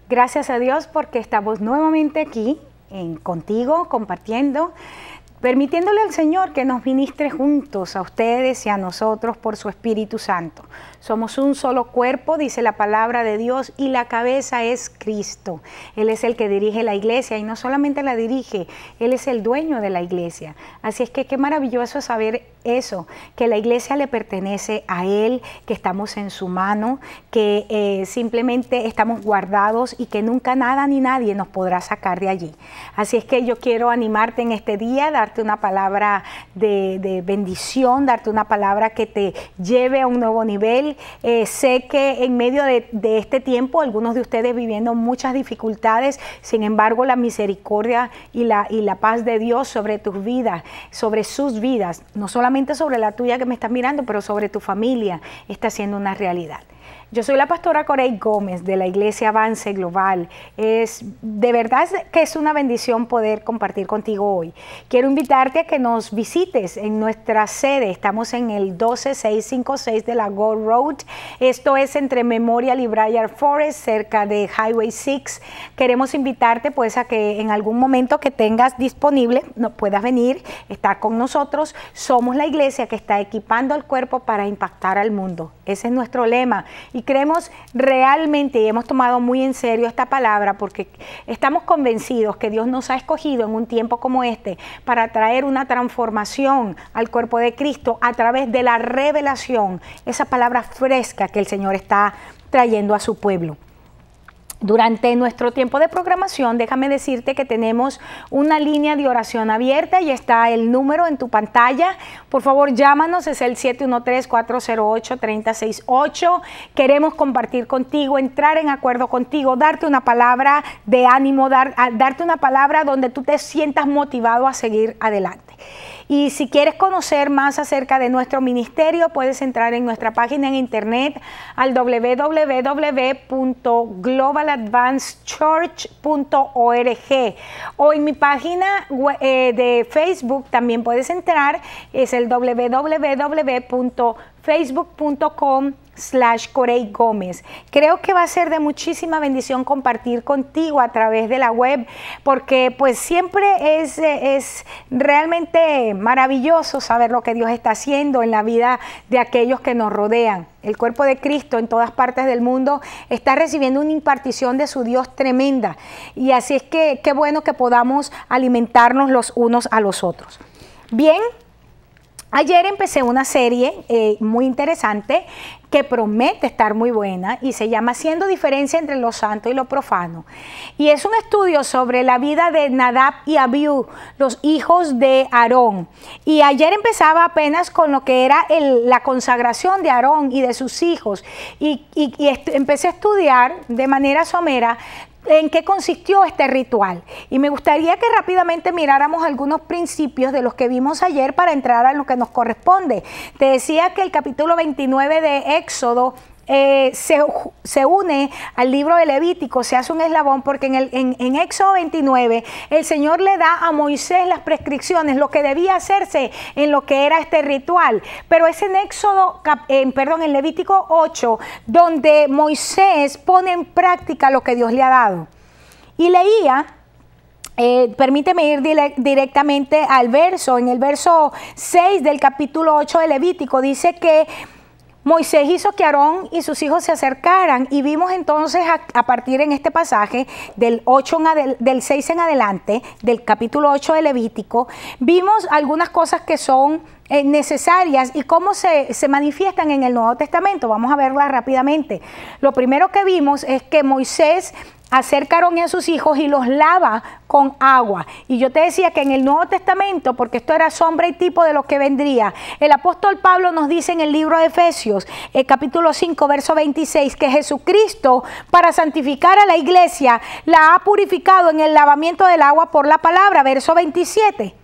Gracias a Dios porque estamos nuevamente aquí contigo, compartiendo, permitiéndole al Señor que nos ministre juntos a ustedes y a nosotros por su Espíritu Santo. Somos un solo cuerpo, dice la palabra de Dios, y la cabeza es Cristo. Él es el que dirige la iglesia y no solamente la dirige, Él es el dueño de la iglesia. Así es que qué maravilloso saber eso, que la iglesia le pertenece a Él, que estamos en su mano, que simplemente estamos guardados y que nunca nada ni nadie nos podrá sacar de allí. Así es que yo quiero animarte en este día, darte una palabra de bendición, darte una palabra que te lleve a un nuevo nivel. Sé que en medio de este tiempo, algunos de ustedes viviendo muchas dificultades, sin embargo la misericordia y la paz de Dios sobre tus vidas, sobre sus vidas, no solamente sobre la tuya que me estás mirando, pero sobre tu familia, está siendo una realidad. Yo soy la pastora Corey Gómez de la Iglesia Avance Global. De verdad que es una bendición poder compartir contigo hoy. Quiero invitarte a que nos visites en nuestra sede. Estamos en el 12656 de la Gold Road. Esto es entre Memorial y Briar Forest, cerca de Highway 6. Queremos invitarte pues a que en algún momento que tengas disponible puedas venir, estar con nosotros. Somos la iglesia que está equipando al cuerpo para impactar al mundo. Ese es nuestro lema. Y creemos realmente, y hemos tomado muy en serio esta palabra, porque estamos convencidos que Dios nos ha escogido en un tiempo como este para traer una transformación al cuerpo de Cristo a través de la revelación, esa palabra fresca que el Señor está trayendo a su pueblo. Durante nuestro tiempo de programación, déjame decirte que tenemos una línea de oración abierta y está el número en tu pantalla. Por favor, llámanos, es el 713-408-3068. Queremos compartir contigo, entrar en acuerdo contigo, darte una palabra de ánimo, darte una palabra donde tú te sientas motivado a seguir adelante. Y si quieres conocer más acerca de nuestro ministerio, puedes entrar en nuestra página en internet al www.globaladvancedchurch.org o en mi página de Facebook también puedes entrar, es el www.facebook.com/Corey Gómez. Creo que va a ser de muchísima bendición compartir contigo a través de la web, porque pues siempre es realmente maravilloso saber lo que Dios está haciendo en la vida de aquellos que nos rodean. El cuerpo de Cristo en todas partes del mundo está recibiendo una impartición de su Dios tremenda, y así es que qué bueno que podamos alimentarnos los unos a los otros. Bien, ayer empecé una serie muy interesante que promete estar muy buena y se llama Haciendo diferencia entre lo santo y lo profano. Y es un estudio sobre la vida de Nadab y Abiú, los hijos de Aarón. Y ayer empezaba apenas con lo que era la consagración de Aarón y de sus hijos. Y empecé a estudiar de manera somera en qué consistió este ritual. Y me gustaría que rápidamente miráramos algunos principios de los que vimos ayer para entrar a lo que nos corresponde. Te decía que el capítulo 29 de Éxodo se une al libro de Levítico, se hace un eslabón, porque en Éxodo 29 el Señor le da a Moisés las prescripciones, lo que debía hacerse en lo que era este ritual. Pero es en en Levítico 8 donde Moisés pone en práctica lo que Dios le ha dado. Y leía, permíteme ir directamente al verso, en el verso 6 del capítulo 8 de Levítico, dice que Moisés hizo que Aarón y sus hijos se acercaran, y vimos entonces a partir en este pasaje del 6 en adelante, del capítulo 8 de Levítico, vimos algunas cosas que son necesarias y cómo se manifiestan en el Nuevo Testamento. Vamos a verlas rápidamente. Lo primero que vimos es que Moisés acerca a Aarón y a sus hijos y los lava con agua. Y yo te decía que en el Nuevo Testamento, porque esto era sombra y tipo de lo que vendría, el apóstol Pablo nos dice en el libro de Efesios, el capítulo 5, verso 26, que Jesucristo, para santificar a la iglesia, la ha purificado en el lavamiento del agua por la palabra, verso 27,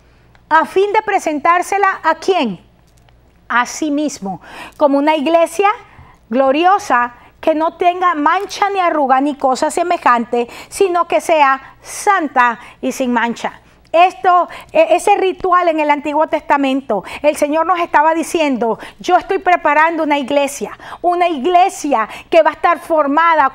a fin de presentársela ¿a quién? A sí mismo, como una iglesia gloriosa, que no tenga mancha ni arruga ni cosa semejante, sino que sea santa y sin mancha. ese ritual en el Antiguo Testamento, el Señor nos estaba diciendo, yo estoy preparando una iglesia que va a estar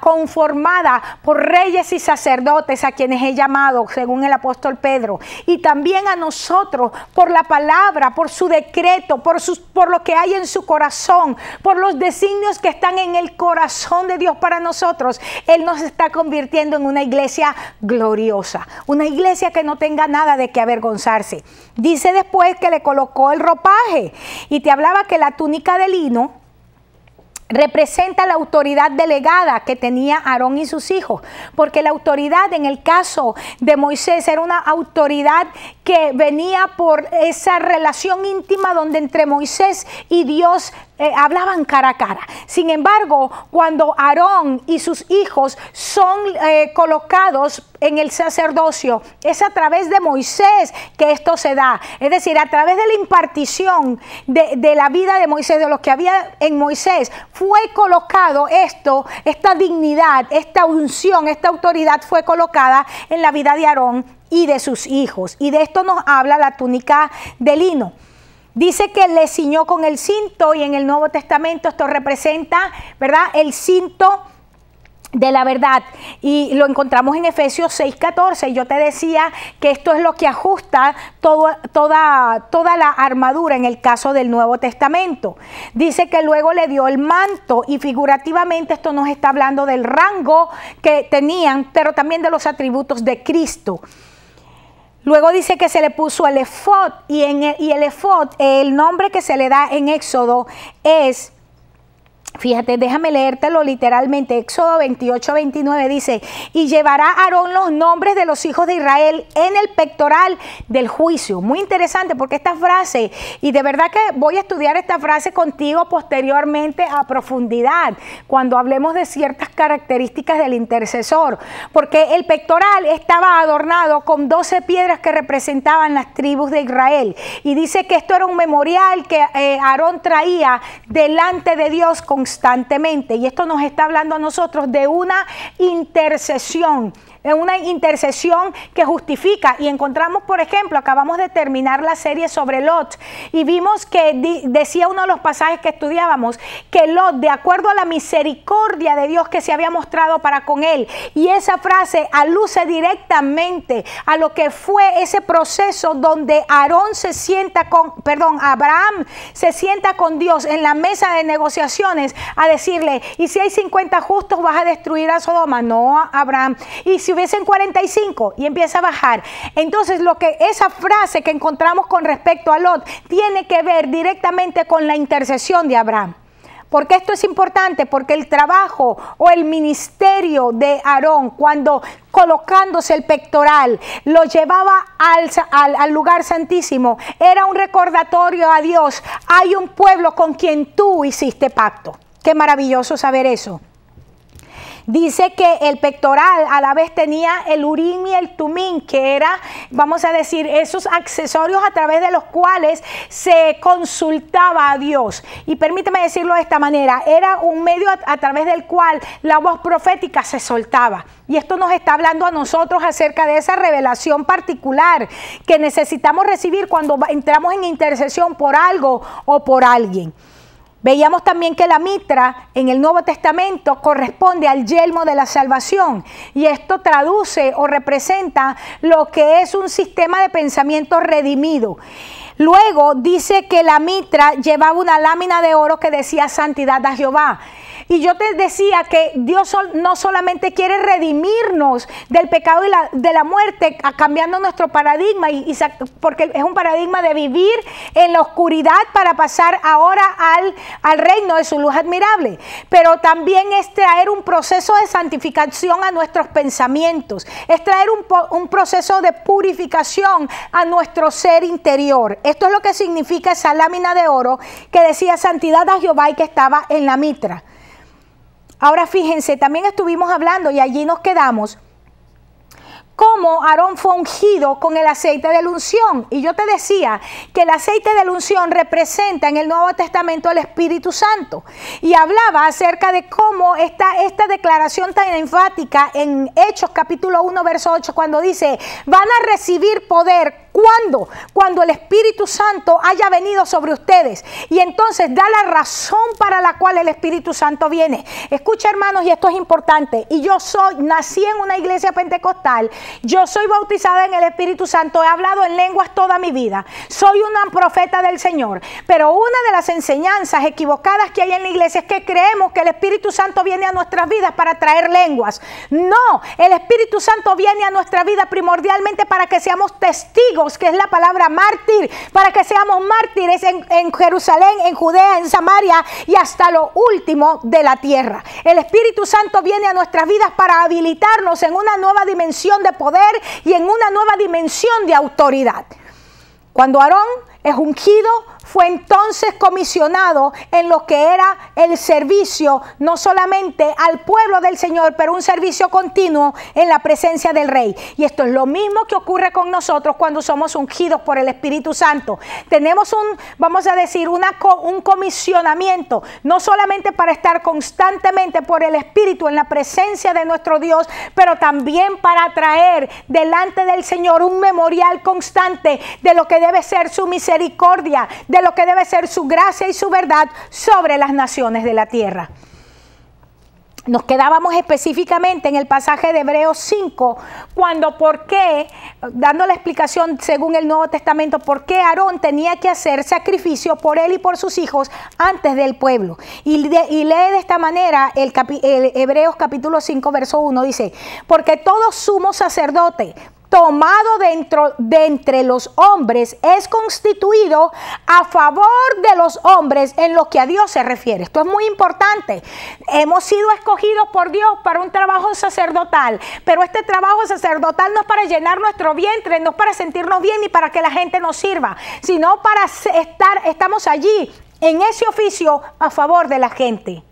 conformada por reyes y sacerdotes a quienes he llamado, según el apóstol Pedro, y también a nosotros por la palabra, por su decreto, por lo que hay en su corazón, por los designios que están en el corazón de Dios para nosotros. Él nos está convirtiendo en una iglesia gloriosa, una iglesia que no tenga nada de qué avergonzarse. Dice después que le colocó el ropaje y te hablaba que la túnica de lino representa la autoridad delegada que tenía Aarón y sus hijos, porque la autoridad en el caso de Moisés era una autoridad que venía por esa relación íntima donde entre Moisés y Dios hablaban cara a cara. Sin embargo, cuando Aarón y sus hijos son colocados en el sacerdocio, es a través de Moisés que esto se da. Es decir, a través de la impartición de la vida de Moisés, de lo que había en Moisés, fue colocado esta dignidad, esta unción, esta autoridad fue colocada en la vida de Aarón y de sus hijos. Y de esto nos habla la túnica de lino. Dice que le ciñó con el cinto, y en el Nuevo Testamento esto representa, ¿verdad?, el cinto de la verdad, y lo encontramos en Efesios 6:14. Yo te decía que esto es lo que ajusta toda la armadura en el caso del Nuevo Testamento. Dice que luego le dio el manto, y figurativamente esto nos está hablando del rango que tenían, pero también de los atributos de Cristo. Luego dice que se le puso el efod, y el efod, el nombre que se le da en Éxodo es, fíjate, déjame leértelo literalmente. Éxodo 28:29 dice, y llevará Aarón los nombres de los hijos de Israel en el pectoral del juicio. Muy interesante, porque esta frase, y de verdad que voy a estudiar esta frase contigo posteriormente a profundidad, cuando hablemos de ciertas características del intercesor, porque el pectoral estaba adornado con 12 piedras que representaban las tribus de Israel, y dice que esto era un memorial que Aarón traía delante de Dios constantemente, y esto nos está hablando a nosotros de una intercesión que justifica. Y encontramos, por ejemplo, acabamos de terminar la serie sobre Lot, y vimos que decía uno de los pasajes que estudiábamos, que Lot, de acuerdo a la misericordia de Dios que se había mostrado para con él, y esa frase aluce directamente a lo que fue ese proceso donde Abraham se sienta con Dios en la mesa de negociaciones a decirle, y si hay 50 justos, vas a destruir a Sodoma. No, Abraham, y si hubiesen 45, y empieza a bajar. Entonces, esa frase que encontramos con respecto a Lot tiene que ver directamente con la intercesión de Abraham. ¿Por qué esto es importante? Porque el trabajo o el ministerio de Aarón, cuando colocándose el pectoral, lo llevaba al lugar santísimo, era un recordatorio a Dios: hay un pueblo con quien tú hiciste pacto. Qué maravilloso saber eso. Dice que el pectoral a la vez tenía el urim y el tumim, que era, vamos a decir, esos accesorios a través de los cuales se consultaba a Dios. Y permíteme decirlo de esta manera, era un medio a través del cual la voz profética se soltaba. Y esto nos está hablando a nosotros acerca de esa revelación particular que necesitamos recibir cuando entramos en intercesión por algo o por alguien. Veíamos también que la mitra en el Nuevo Testamento corresponde al yelmo de la salvación, y esto traduce o representa lo que es un sistema de pensamiento redimido. Luego dice que la mitra llevaba una lámina de oro que decía santidad a Jehová. Y yo te decía que Dios no solamente quiere redimirnos del pecado y de la muerte, cambiando nuestro paradigma, porque es un paradigma de vivir en la oscuridad para pasar ahora al reino de su luz admirable. Pero también es traer un proceso de santificación a nuestros pensamientos, es traer un proceso de purificación a nuestro ser interior. Esto es lo que significa esa lámina de oro que decía santidad a Jehová y que estaba en la mitra. Ahora fíjense, también estuvimos hablando y allí nos quedamos cómo Aarón fue ungido con el aceite de la unción. Y yo te decía que el aceite de la unción representa en el Nuevo Testamento el Espíritu Santo. Y hablaba acerca de cómo esta declaración tan enfática en Hechos capítulo 1, verso 8, cuando dice, van a recibir poder. ¿Cuándo? Cuando el Espíritu Santo haya venido sobre ustedes. Y entonces da la razón para la cual el Espíritu Santo viene. Escucha, hermanos, y esto es importante. Y yo nací en una iglesia pentecostal. Yo soy bautizada en el Espíritu Santo. He hablado en lenguas toda mi vida. Soy una profeta del Señor. Pero una de las enseñanzas equivocadas que hay en la iglesia es que creemos que el Espíritu Santo viene a nuestras vidas para traer lenguas. No, el Espíritu Santo viene a nuestra vida primordialmente para que seamos testigos, que es la palabra mártir, para que seamos mártires en Jerusalén, en Judea, en Samaria y hasta lo último de la tierra. El Espíritu Santo viene a nuestras vidas para habilitarnos en una nueva dimensión de poder y en una nueva dimensión de autoridad. Cuando Aarón es ungido, fue entonces comisionado en lo que era el servicio, no solamente al pueblo del Señor, pero un servicio continuo en la presencia del Rey. Y esto es lo mismo que ocurre con nosotros cuando somos ungidos por el Espíritu Santo. Tenemos vamos a decir, un comisionamiento, no solamente para estar constantemente por el Espíritu en la presencia de nuestro Dios, pero también para traer delante del Señor un memorial constante de lo que debe ser su misericordia, de lo que debe ser su gracia y su verdad sobre las naciones de la tierra. Nos quedábamos específicamente en el pasaje de Hebreos 5, dando la explicación según el Nuevo Testamento, por qué Aarón tenía que hacer sacrificio por él y por sus hijos antes del pueblo. Y lee de esta manera el Hebreos capítulo 5, verso 1, dice, porque todo sumo sacerdote tomado de entre los hombres es constituido a favor de los hombres en lo que a Dios se refiere. Esto es muy importante. Hemos sido escogidos por Dios para un trabajo sacerdotal, pero este trabajo sacerdotal no es para llenar nuestro vientre, no es para sentirnos bien ni para que la gente nos sirva, sino para estamos allí en ese oficio a favor de la gente.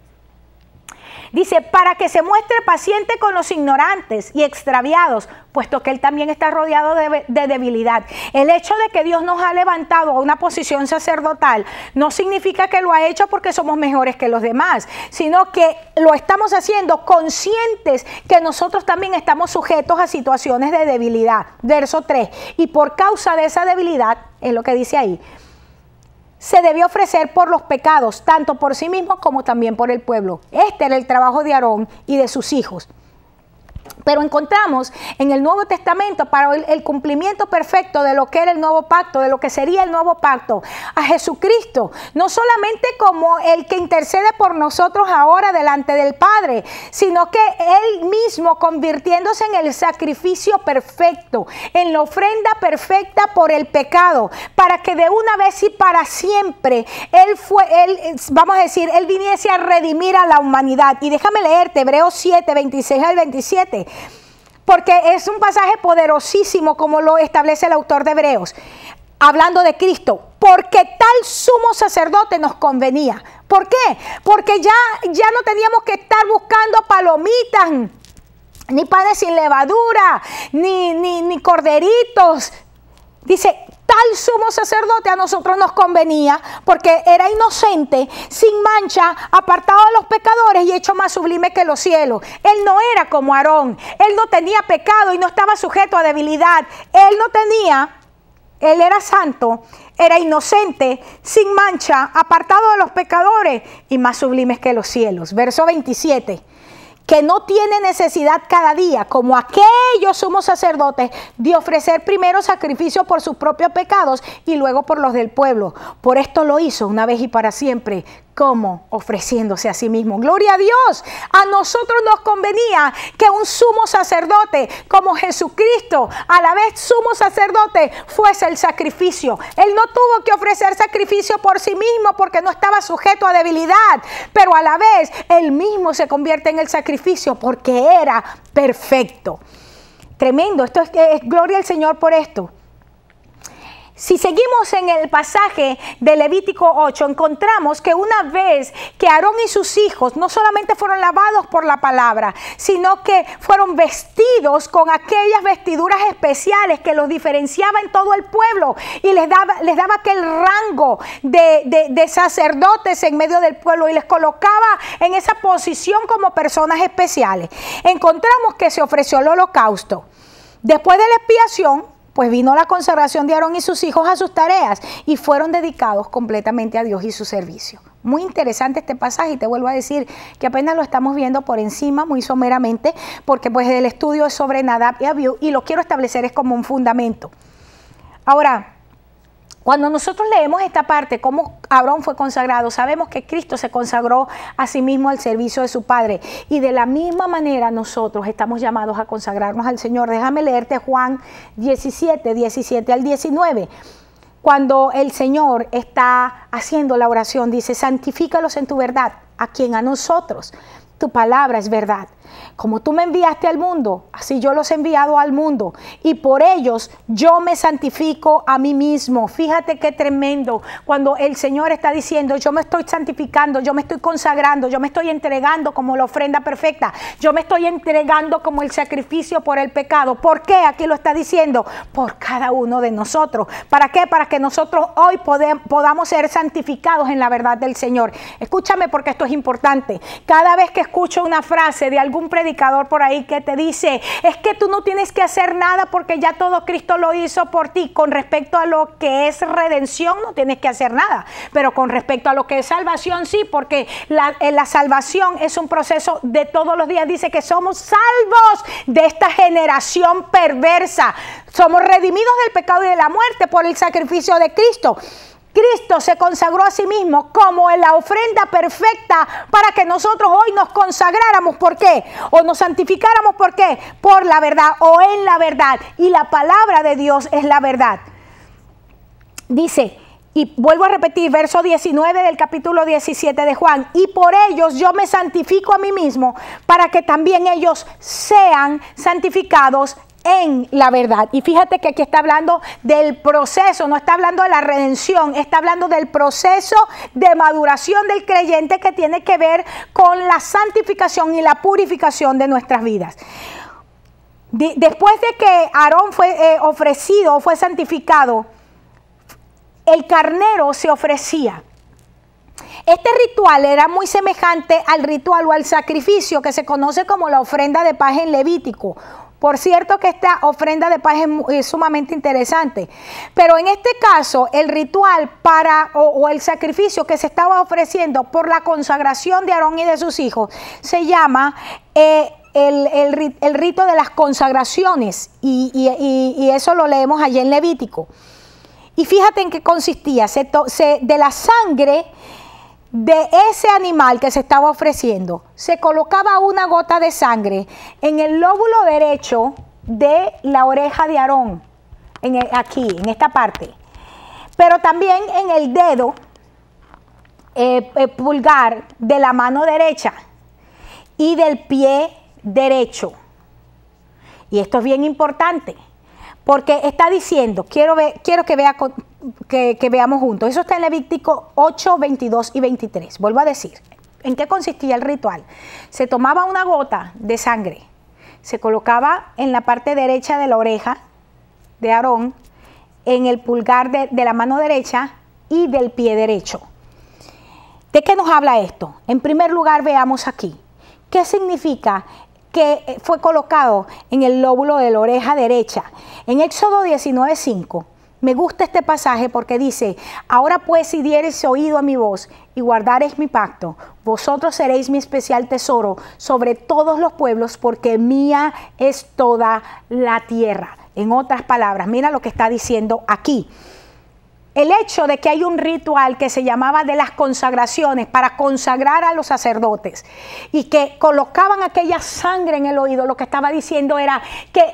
Dice, para que se muestre paciente con los ignorantes y extraviados, puesto que él también está rodeado de debilidad. El hecho de que Dios nos ha levantado a una posición sacerdotal no significa que lo ha hecho porque somos mejores que los demás, sino que lo estamos haciendo conscientes que nosotros también estamos sujetos a situaciones de debilidad. Verso 3, y por causa de esa debilidad, es lo que dice ahí, se debió ofrecer por los pecados, tanto por sí mismo como también por el pueblo. Este era el trabajo de Aarón y de sus hijos. Pero encontramos en el Nuevo Testamento, para el cumplimiento perfecto de lo que era el nuevo pacto, de lo que sería el nuevo pacto, a Jesucristo, no solamente como el que intercede por nosotros ahora delante del Padre, sino que Él mismo convirtiéndose en el sacrificio perfecto, en la ofrenda perfecta por el pecado, para que de una vez y para siempre Él viniese a redimir a la humanidad. Y déjame leerte Hebreos 7, 26 al 27. Porque es un pasaje poderosísimo como lo establece el autor de Hebreos, hablando de Cristo, porque tal sumo sacerdote nos convenía. ¿Por qué? Porque ya no teníamos que estar buscando palomitas, ni panes sin levadura, ni corderitos. Dice, tal sumo sacerdote a nosotros nos convenía porque era inocente, sin mancha, apartado de los pecadores y hecho más sublime que los cielos. Él no era como Aarón, él no tenía pecado y no estaba sujeto a debilidad. Él era santo, era inocente, sin mancha, apartado de los pecadores y más sublimes que los cielos. Verso 27. Que no tiene necesidad cada día, como aquellos sumos sacerdotes, de ofrecer primero sacrificio por sus propios pecados y luego por los del pueblo. Por esto lo hizo una vez y para siempre, como ofreciéndose a sí mismo. ¡Gloria a Dios! A nosotros nos convenía que un sumo sacerdote como Jesucristo, a la vez sumo sacerdote, fuese el sacrificio. Él no tuvo que ofrecer sacrificio por sí mismo porque no estaba sujeto a debilidad, pero a la vez Él mismo se convierte en el sacrificio porque era perfecto. Tremendo, esto es gloria al Señor por esto. Si seguimos en el pasaje de Levítico 8, encontramos que una vez que Aarón y sus hijos no solamente fueron lavados por la palabra, sino que fueron vestidos con aquellas vestiduras especiales que los diferenciaba en todo el pueblo y les daba aquel rango de sacerdotes en medio del pueblo y les colocaba en esa posición como personas especiales. Encontramos que se ofreció el holocausto. Después de la expiación, pues vino la consagración de Aarón y sus hijos a sus tareas y fueron dedicados completamente a Dios y su servicio. Muy interesante este pasaje y te vuelvo a decir que apenas lo estamos viendo por encima, muy someramente, porque pues el estudio es sobre Nadab y Abiú y lo quiero establecer es como un fundamento. Ahora, cuando nosotros leemos esta parte, cómo Aarón fue consagrado, sabemos que Cristo se consagró a sí mismo al servicio de su Padre. Y de la misma manera nosotros estamos llamados a consagrarnos al Señor. Déjame leerte Juan 17, 17 al 19. Cuando el Señor está haciendo la oración, dice, santifícalos en tu verdad, a quien a nosotros. Tu palabra es verdad. Como tú me enviaste al mundo, así yo los he enviado al mundo. Y por ellos yo me santifico a mí mismo. Fíjate qué tremendo cuando el Señor está diciendo, yo me estoy santificando, yo me estoy consagrando, yo me estoy entregando como la ofrenda perfecta. Yo me estoy entregando como el sacrificio por el pecado. ¿Por qué? Aquí lo está diciendo. Por cada uno de nosotros. ¿Para qué? Para que nosotros hoy podamos ser santificados en la verdad del Señor. Escúchame porque esto es importante. Cada vez que escucho una frase de algún predicador por ahí que te dice, es que tú no tienes que hacer nada porque ya todo Cristo lo hizo por ti. Con respecto a lo que es redención no tienes que hacer nada, pero con respecto a lo que es salvación sí, porque la salvación es un proceso de todos los días. Dice que somos salvos de esta generación perversa, somos redimidos del pecado y de la muerte por el sacrificio de Cristo. Cristo se consagró a sí mismo como la ofrenda perfecta para que nosotros hoy nos consagráramos. ¿Por qué? O nos santificáramos. ¿Por qué? Por la verdad o en la verdad. Y la palabra de Dios es la verdad. Dice, y vuelvo a repetir, verso 19 del capítulo 17 de Juan. Y por ellos yo me santifico a mí mismo para que también ellos sean santificados en la verdad. Y fíjate que aquí está hablando del proceso, no está hablando de la redención, está hablando del proceso de maduración del creyente que tiene que ver con la santificación y la purificación de nuestras vidas. Después de que Aarón fue ofrecido, fue santificado, el carnero se ofrecía. Este ritual era muy semejante al ritual o al sacrificio que se conoce como la ofrenda de paz en Levítico. Por cierto que esta ofrenda de paz es sumamente interesante, pero en este caso el ritual o el sacrificio que se estaba ofreciendo por la consagración de Aarón y de sus hijos se llama el rito de las consagraciones y eso lo leemos allí en Levítico. Y fíjate en qué consistía, de la sangre de ese animal que se estaba ofreciendo, se colocaba una gota de sangre en el lóbulo derecho de la oreja de Aarón, aquí, en esta parte, pero también en el dedo pulgar de la mano derecha y del pie derecho. Y esto es bien importante, porque está diciendo, quiero que veamos juntos. Eso está en Levítico 8, 22 y 23. Vuelvo a decir, ¿en qué consistía el ritual? Se tomaba una gota de sangre, se colocaba en la parte derecha de la oreja de Aarón, en el pulgar de la mano derecha y del pie derecho. ¿De qué nos habla esto? En primer lugar, veamos aquí. ¿Qué significa que fue colocado en el lóbulo de la oreja derecha? En Éxodo 19:5, me gusta este pasaje porque dice, ahora pues si diereis oído a mi voz y guardareis mi pacto, vosotros seréis mi especial tesoro sobre todos los pueblos, porque mía es toda la tierra. En otras palabras, mira lo que está diciendo aquí. el hecho de que hay un ritual que se llamaba de las consagraciones para consagrar a los sacerdotes y que colocaban aquella sangre en el oído, lo que estaba diciendo era que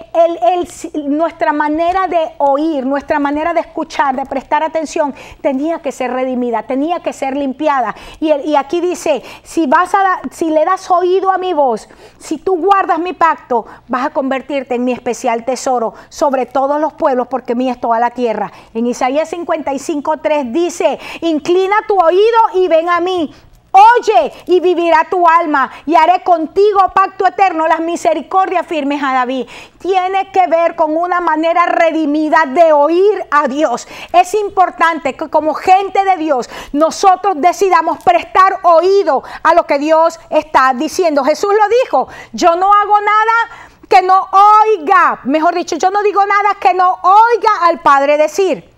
nuestra manera de oír, nuestra manera de escuchar, de prestar atención, tenía que ser redimida, tenía que ser limpiada. Y aquí dice, si le das oído a mi voz, si tú guardas mi pacto, vas a convertirte en mi especial tesoro sobre todos los pueblos, porque mía es toda la tierra. En Isaías 55:3 dice, inclina tu oído y ven a mí. Oye y vivirá tu alma y haré contigo pacto eterno, las misericordias firmes a David. Tiene que ver con una manera redimida de oír a Dios. Es importante que como gente de Dios nosotros decidamos prestar oído a lo que Dios está diciendo. Jesús lo dijo, yo no hago nada que no oiga, mejor dicho, yo no digo nada que no oiga al Padre decir.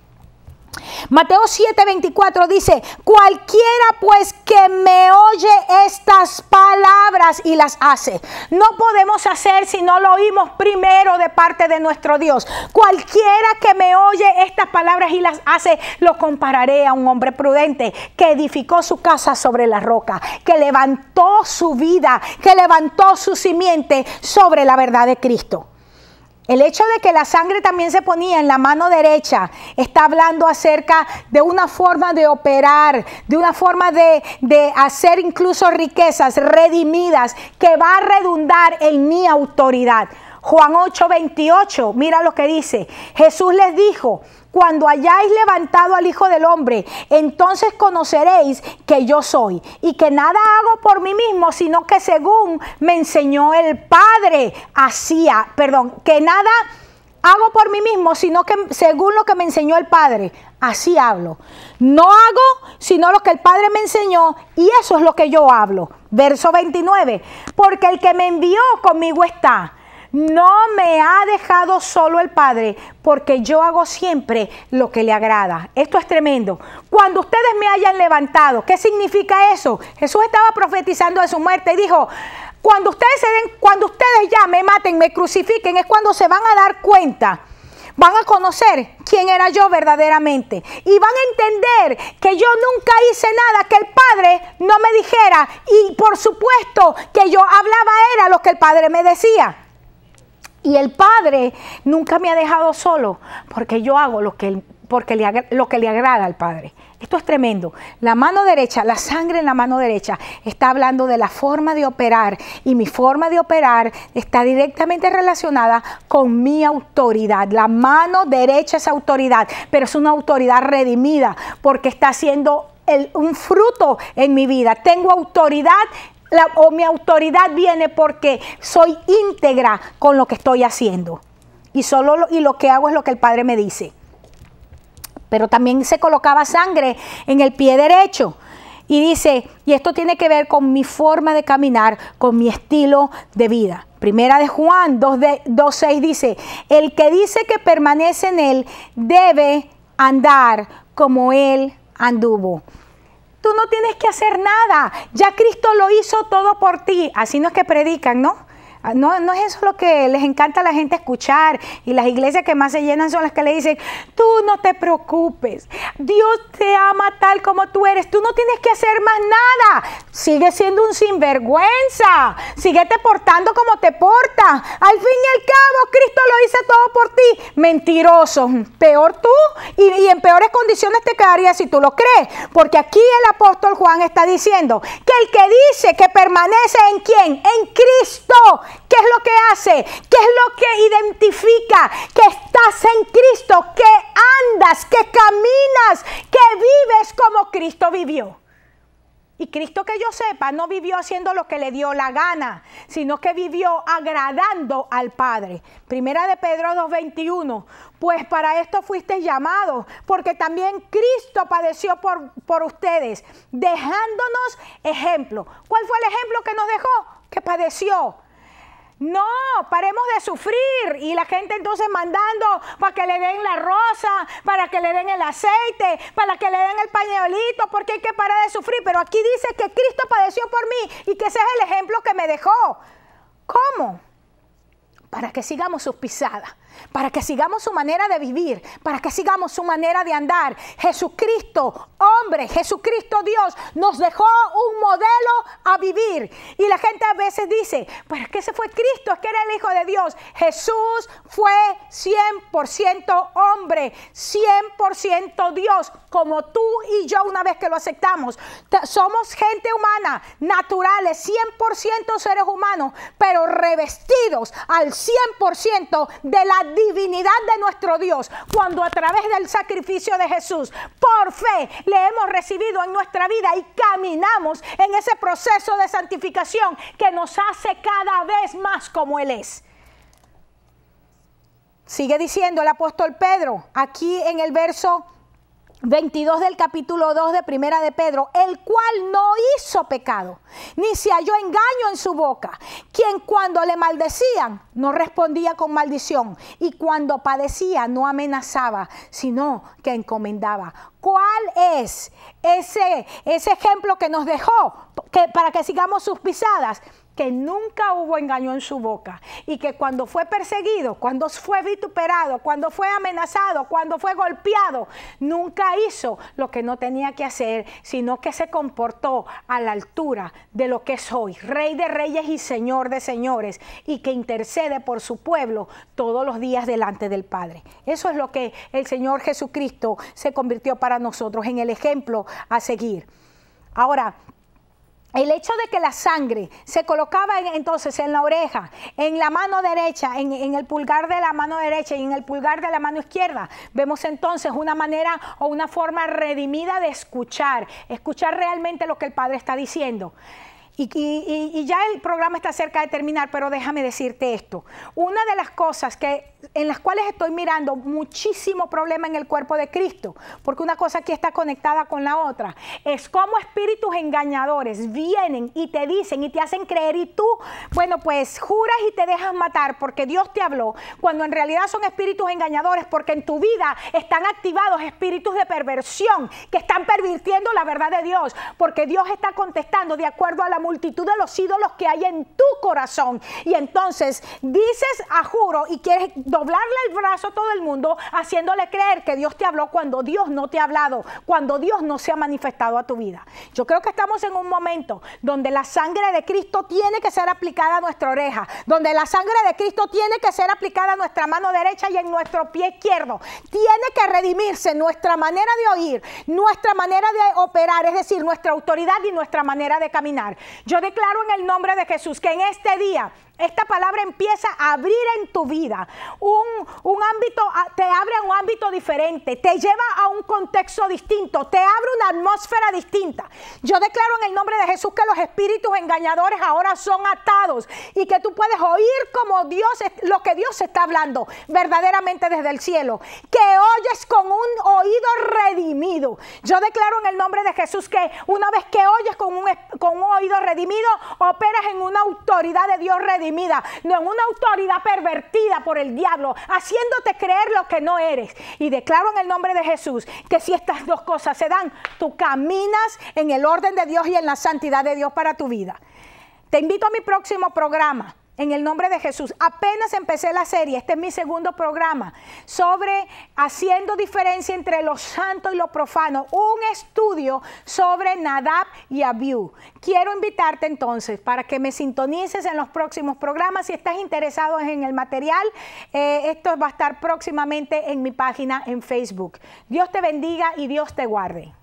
Mateo 7:24 dice, cualquiera pues que me oye estas palabras y las hace. No podemos hacer si no lo oímos primero de parte de nuestro Dios. Cualquiera que me oye estas palabras y las hace, lo compararé a un hombre prudente que edificó su casa sobre la roca, que levantó su vida, que levantó su simiente sobre la verdad de Cristo. El hecho de que la sangre también se ponía en la mano derecha está hablando acerca de una forma de operar, de una forma de hacer incluso riquezas redimidas que va a redundar en mi autoridad. Juan 8:28, mira lo que dice. Jesús les dijo, cuando hayáis levantado al Hijo del Hombre, entonces conoceréis que yo soy y que nada hago por mí mismo, sino que según me enseñó el Padre, que nada hago por mí mismo, sino que según lo que me enseñó el Padre, así hablo. No hago sino lo que el Padre me enseñó y eso es lo que yo hablo. Verso 29, porque el que me envió conmigo está. No me ha dejado solo el Padre, porque yo hago siempre lo que le agrada. Esto es tremendo. Cuando ustedes me hayan levantado, ¿qué significa eso? Jesús estaba profetizando de su muerte y dijo, cuando ustedes ya me maten, me crucifiquen, es cuando se van a dar cuenta, van a conocer quién era yo verdaderamente y van a entender que yo nunca hice nada que el Padre no me dijera y por supuesto que yo hablaba era lo que el Padre me decía. Y el Padre nunca me ha dejado solo porque yo hago lo que le agrada al Padre. Esto es tremendo. La mano derecha, la sangre en la mano derecha está hablando de la forma de operar y mi forma de operar está directamente relacionada con mi autoridad. La mano derecha es autoridad, pero es una autoridad redimida porque está haciendo un fruto en mi vida. Tengo autoridad. Mi autoridad viene porque soy íntegra con lo que estoy haciendo y lo que hago es lo que el Padre me dice. Pero también se colocaba sangre en el pie derecho y dice, y esto tiene que ver con mi forma de caminar, con mi estilo de vida. Primera de Juan 2:6 dice, el que dice que permanece en él debe andar como él anduvo. Tú no tienes que hacer nada. Ya Cristo lo hizo todo por ti. Así no es que predican, ¿no? No es eso lo que les encanta a la gente escuchar. Y las iglesias que más se llenan son las que le dicen, tú no te preocupes. Dios te ama tal como tú eres. Tú no tienes que hacer más nada. Sigue siendo un sinvergüenza. Síguete portando como te portas. Al fin y al cabo, Cristo lo hizo todo por ti. Mentiroso. Peor tú y en peores condiciones te quedarías si tú lo crees. Porque aquí el apóstol Juan está diciendo que el que dice que permanece en ¿quién? En Cristo. ¿Qué es lo que hace? ¿Qué es lo que identifica? Que estás en Cristo, que andas, que caminas, que vives como Cristo vivió. Y Cristo, que yo sepa, no vivió haciendo lo que le dio la gana, sino que vivió agradando al Padre. Primera de Pedro 2:21, pues para esto fuisteis llamados, porque también Cristo padeció por ustedes, dejándonos ejemplo. ¿Cuál fue el ejemplo que nos dejó? Que padeció. No, paremos de sufrir y la gente entonces mandando para que le den la rosa, para que le den el aceite, para que le den el pañuelito, porque hay que parar de sufrir. Pero aquí dice que Cristo padeció por mí y que ese es el ejemplo que me dejó. ¿Cómo? Para que sigamos sus pisadas, para que sigamos su manera de vivir, para que sigamos su manera de andar. Jesucristo, hombre, Jesucristo Dios, nos dejó un modelo a vivir. Y la gente a veces dice, pero es que ese fue Cristo, es que era el Hijo de Dios. Jesús fue 100% hombre, 100% Dios, como tú y yo una vez que lo aceptamos. Somos gente humana, naturales, 100% seres humanos, pero revestidos al 100% de la divinidad de nuestro Dios, cuando a través del sacrificio de Jesús, por fe, le hemos recibido en nuestra vida y caminamos en ese proceso de santificación que nos hace cada vez más como Él es. Sigue diciendo el apóstol Pedro, aquí en el verso 22 del capítulo 2 de Primera de Pedro, el cual no hizo pecado, ni se halló engaño en su boca, quien cuando le maldecían no respondía con maldición, y cuando padecía no amenazaba, sino que encomendaba. ¿Cuál es ese ejemplo que nos dejó para que sigamos sus pisadas? Que nunca hubo engaño en su boca, y que cuando fue perseguido, cuando fue vituperado, cuando fue amenazado, cuando fue golpeado, nunca hizo lo que no tenía que hacer, sino que se comportó a la altura de lo que es hoy, Rey de Reyes y Señor de Señores, y que intercede por su pueblo todos los días delante del Padre. Eso es lo que el Señor Jesucristo se convirtió para nosotros en el ejemplo a seguir. Ahora, el hecho de que la sangre se colocaba entonces en la oreja, en la mano derecha, en el pulgar de la mano derecha y en el pulgar de la mano izquierda, vemos entonces una manera o una forma redimida de escuchar realmente lo que el Padre está diciendo. Y ya el programa está cerca de terminar, pero déjame decirte esto. Una de las cosas en las cuales estoy mirando muchísimo problema en el cuerpo de Cristo, porque una cosa aquí está conectada con la otra, es cómo espíritus engañadores vienen y te dicen y te hacen creer, y tú, bueno, pues juras y te dejas matar porque Dios te habló, cuando en realidad son espíritus engañadores, porque en tu vida están activados espíritus de perversión que están pervirtiendo la verdad de Dios, porque Dios está contestando de acuerdo a la multitud de los ídolos que hay en tu corazón. Y entonces dices a juro y quieres doblarle el brazo a todo el mundo, haciéndole creer que Dios te habló cuando Dios no te ha hablado, cuando Dios no se ha manifestado a tu vida. Yo creo que estamos en un momento donde la sangre de Cristo tiene que ser aplicada a nuestra oreja, donde la sangre de Cristo tiene que ser aplicada a nuestra mano derecha y en nuestro pie izquierdo. Tiene que redimirse nuestra manera de oír, nuestra manera de operar, es decir, nuestra autoridad y nuestra manera de caminar. Yo declaro en el nombre de Jesús que en este día esta palabra empieza a abrir en tu vida un ámbito, te abre a un ámbito diferente, te lleva a un contexto distinto, te abre una atmósfera distinta. Yo declaro en el nombre de Jesús que los espíritus engañadores ahora son atados y que tú puedes oír como Dios, lo que Dios está hablando verdaderamente desde el cielo, que oyes con un oído redimido. Yo declaro en el nombre de Jesús que una vez que oyes con un oído redimido, operas en una autoridad de Dios redimida, no en una autoridad pervertida por el diablo, haciéndote creer lo que no eres. Y declaro en el nombre de Jesús que si estas dos cosas se dan, tú caminas en el orden de Dios y en la santidad de Dios para tu vida. Te invito a mi próximo programa. En el nombre de Jesús, apenas empecé la serie, este es mi segundo programa, sobre haciendo diferencia entre lo santo y lo profano, un estudio sobre Nadab y Abiú. Quiero invitarte entonces para que me sintonices en los próximos programas. Si estás interesado en el material, esto va a estar próximamente en mi página en Facebook. Dios te bendiga y Dios te guarde.